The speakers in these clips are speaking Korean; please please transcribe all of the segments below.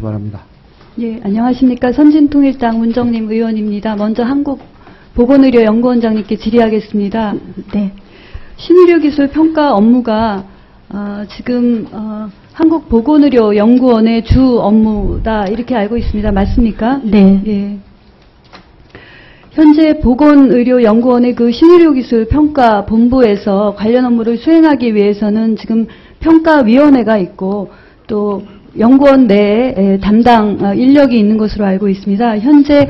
바랍니다. 예, 안녕하십니까. 선진통일당 문정림 의원입니다. 먼저 한국보건의료연구원장님께 질의하겠습니다. 네. 신의료기술 평가 업무가 지금 한국보건의료연구원의 주 업무다 이렇게 알고 있습니다. 맞습니까? 네. 예. 현재 보건의료연구원의 그 신의료기술 평가 본부에서 관련 업무를 수행하기 위해서는 지금 평가위원회가 있고 또 연구원 내에 담당 인력이 있는 것으로 알고 있습니다. 현재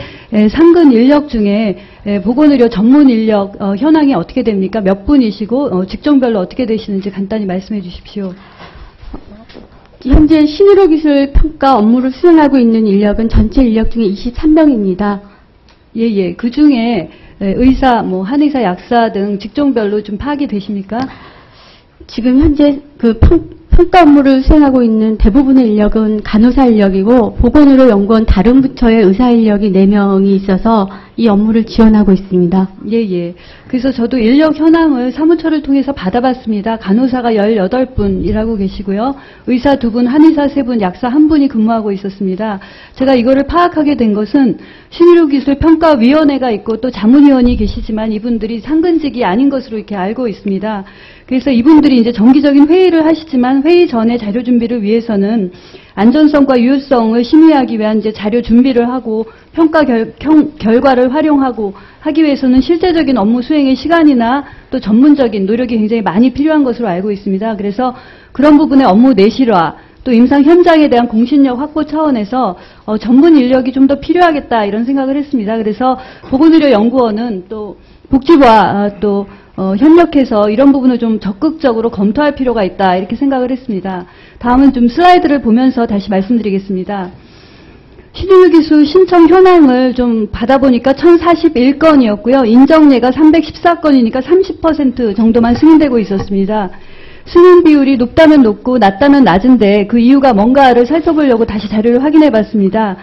상근 인력 중에 보건의료 전문 인력 현황이 어떻게 됩니까? 몇 분이시고 직종별로 어떻게 되시는지 간단히 말씀해 주십시오. 현재 신의료기술 평가 업무를 수행하고 있는 인력은 전체 인력 중에 23명입니다. 예. 그 중에 의사, 한의사, 약사 등 직종별로 좀 파악이 되십니까? 지금 현재 그 평가 업무를 수행하고 있는 대부분의 인력은 간호사 인력이고 보건의료연구원 다른 부처의 의사 인력이 4명이 있어서 이 업무를 지원하고 있습니다. 예. 그래서 저도 인력 현황을 사무처를 통해서 받아봤습니다. 간호사가 18분 일하고 계시고요. 의사 2분, 한의사 3분, 약사 1분이 근무하고 있었습니다. 제가 이거를 파악하게 된 것은 신의료기술 평가위원회가 있고 또 자문위원이 계시지만 이분들이 상근직이 아닌 것으로 이렇게 알고 있습니다. 그래서 이분들이 이제 정기적인 회의를 하시지만 회의 전에 자료 준비를 위해서는 안전성과 유효성을 심의하기 위한 이제 자료 준비를 하고 평가 결과를 활용하고 하기 위해서는 실제적인 업무 수행의 시간이나 또 전문적인 노력이 굉장히 많이 필요한 것으로 알고 있습니다. 그래서 그런 부분의 업무 내실화 또 임상 현장에 대한 공신력 확보 차원에서 전문 인력이 좀 더 필요하겠다 이런 생각을 했습니다. 그래서 보건의료연구원은 또 복지부와 또 협력해서 이런 부분을 좀 적극적으로 검토할 필요가 있다 이렇게 생각을 했습니다. 다음은 좀 슬라이드를 보면서 다시 말씀드리겠습니다. 신의료기술 신청 현황을 좀 받아보니까 1041건이었고요. 인정례가 314건이니까 30% 정도만 승인되고 있었습니다. 승인 비율이 높다면 높고 낮다면 낮은데 그 이유가 뭔가를 살펴보려고 다시 자료를 확인해 봤습니다.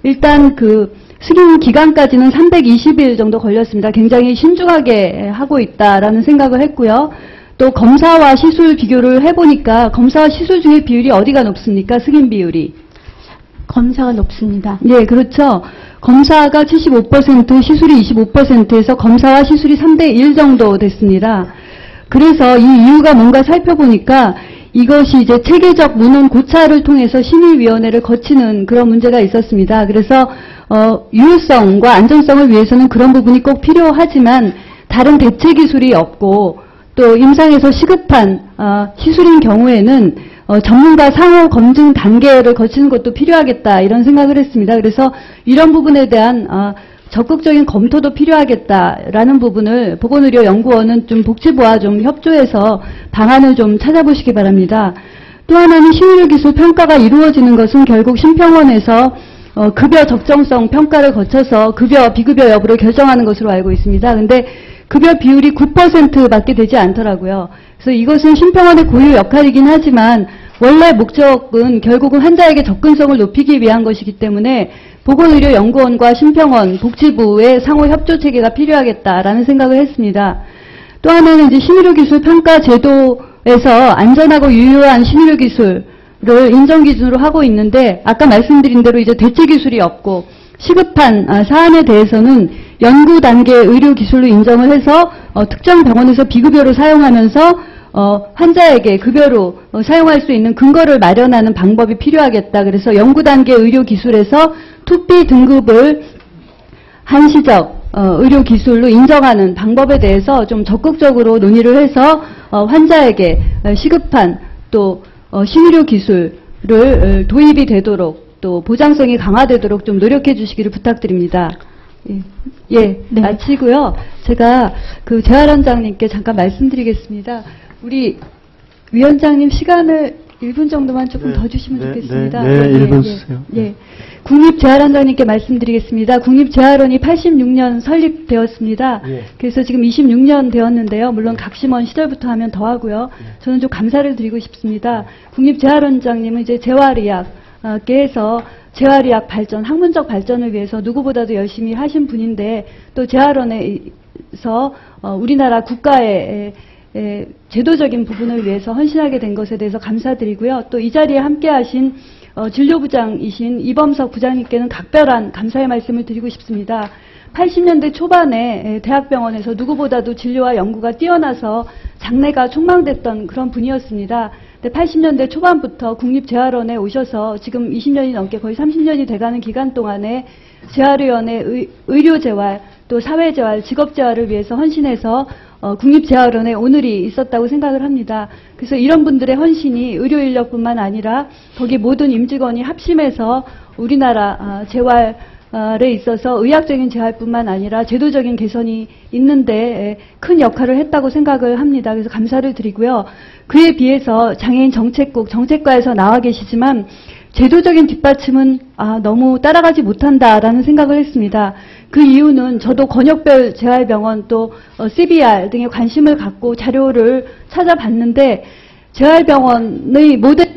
일단 그 승인 기간까지는 320일 정도 걸렸습니다. 굉장히 신중하게 하고 있다라는 생각을 했고요. 또 검사와 시술 비교를 해보니까 검사와 시술 중에 비율이 어디가 높습니까? 승인 비율이. 검사가 높습니다. 네, 그렇죠. 검사가 75%, 시술이 25%에서 검사와 시술이 3대1 정도 됐습니다. 그래서 이 이유가 뭔가 살펴보니까 이것이 이제 체계적 문헌 고찰을 통해서 심의위원회를 거치는 그런 문제가 있었습니다. 그래서 유효성과 안전성을 위해서는 그런 부분이 꼭 필요하지만 다른 대체 기술이 없고 또 임상에서 시급한 시술인 경우에는 전문가 상호 검증 단계를 거치는 것도 필요하겠다 이런 생각을 했습니다. 그래서 이런 부분에 대한 적극적인 검토도 필요하겠다라는 부분을 보건의료연구원은 좀 복지부와 좀 협조해서 방안을 좀 찾아보시기 바랍니다. 또 하나는 신의료기술 평가가 이루어지는 것은 결국 심평원에서 급여 적정성 평가를 거쳐서 급여, 비급여 여부를 결정하는 것으로 알고 있습니다. 근데 급여 비율이 9%밖에 되지 않더라고요. 그래서 이것은 심평원의 고유 역할이긴 하지만 원래 목적은 결국은 환자에게 접근성을 높이기 위한 것이기 때문에 보건의료연구원과 심평원, 복지부의 상호 협조 체계가 필요하겠다라는 생각을 했습니다. 또 하나는 이제 신의료기술 평가 제도에서 안전하고 유효한 신의료기술을 인정 기준으로 하고 있는데 아까 말씀드린 대로 이제 대체 기술이 없고 시급한 사안에 대해서는 연구 단계 의료기술로 인정을 해서 특정 병원에서 비급여로 사용하면서 환자에게 급여로 사용할 수 있는 근거를 마련하는 방법이 필요하겠다. 그래서 연구 단계 의료기술에서 2B 등급을 한시적 의료기술로 인정하는 방법에 대해서 좀 적극적으로 논의를 해서 환자에게 시급한 또 신의료기술을 도입이 되도록 또 보장성이 강화되도록 좀 노력해 주시기를 부탁드립니다. 네. 마치고요. 제가 그 재활원장님께 잠깐 말씀드리겠습니다. 우리 위원장님 시간을 1분 정도만 조금 더 주시면 좋겠습니다. 1분 주세요. 국립재활원장님께 말씀드리겠습니다. 국립재활원이 86년 설립되었습니다. 그래서 지금 26년 되었는데요. 물론 각심원 시절부터 하면 더 하고요. 저는 좀 감사를 드리고 싶습니다. 국립재활원장님은 이제 재활의학계에서 재활의학 발전, 학문적 발전을 위해서 누구보다도 열심히 하신 분인데 또 재활원에서 우리나라 국가의 제도적인 부분을 위해서 헌신하게 된 것에 대해서 감사드리고요. 또 이 자리에 함께 하신 진료부장이신 이범석 부장님께는 각별한 감사의 말씀을 드리고 싶습니다. 80년대 초반에 대학병원에서 누구보다도 진료와 연구가 뛰어나서 장래가 촉망됐던 그런 분이었습니다. 80년대 초반부터 국립재활원에 오셔서 지금 20년이 넘게 거의 30년이 돼가는 기간 동안에 재활의원의 의료재활, 또 사회재활, 직업재활을 위해서 헌신해서 국립재활원에 오늘이 있었다고 생각을 합니다. 그래서 이런 분들의 헌신이 의료인력뿐만 아니라 거기 모든 임직원이 합심해서 우리나라 재활에 있어서 의학적인 재활뿐만 아니라 제도적인 개선이 있는데 큰 역할을 했다고 생각을 합니다. 그래서 감사를 드리고요. 그에 비해서 장애인 정책국, 정책과에서 나와 계시지만 제도적인 뒷받침은 너무 따라가지 못한다라는 생각을 했습니다. 그 이유는 저도 권역별 재활병원 또 CBR 등에 관심을 갖고 자료를 찾아봤는데 재활병원의 모델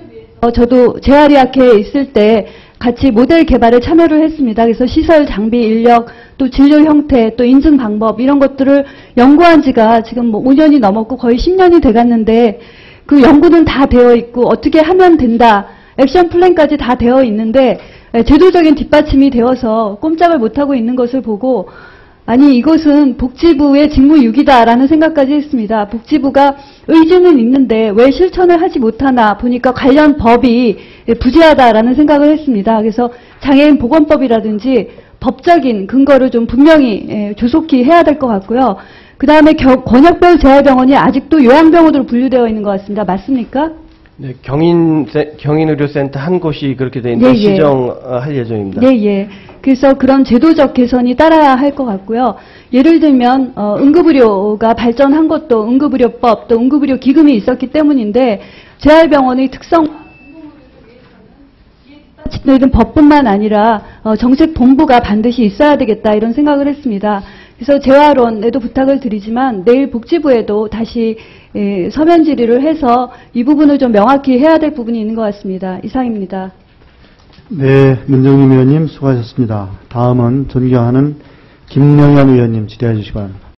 저도 재활의학회에 있을 때 같이 모델 개발에 참여를 했습니다. 그래서 시설, 장비, 인력, 또 진료 형태, 또 인증 방법 이런 것들을 연구한 지가 지금 5년이 넘었고 거의 10년이 돼갔는데 그 연구는 다 되어 있고 어떻게 하면 된다. 액션 플랜까지 다 되어 있는데 제도적인 뒷받침이 되어서 꼼짝을 못하고 있는 것을 보고 아니 이것은 복지부의 직무유기다라는 생각까지 했습니다. 복지부가 의지는 있는데 왜 실천을 하지 못하나 보니까 관련 법이 부재하다라는 생각을 했습니다. 그래서 장애인 보건법이라든지 법적인 근거를 좀 분명히 조속히 해야 될 것 같고요. 그 다음에 권역별 재활병원이 아직도 요양병원으로 분류되어 있는 것 같습니다. 맞습니까? 네, 경인의료센터 한 곳이 그렇게 되어 있는데 시정할 예정입니다. 네, 예. 그래서 그런 제도적 개선이 따라야 할 것 같고요. 예를 들면 응급의료가 발전한 것도 응급의료법 또 응급의료 기금이 있었기 때문인데 재활병원의 특성 이런 법뿐만 아니라 정책본부가 반드시 있어야 되겠다 이런 생각을 했습니다. 그래서 재활원에도 부탁을 드리지만 내일 복지부에도 다시 서면 질의를 해서 이 부분을 좀 명확히 해야 될 부분이 있는 것 같습니다. 이상입니다. 네, 문정림 의원님 수고하셨습니다. 다음은 존경하는 김명현 의원님 질의해 주시기 바랍니다.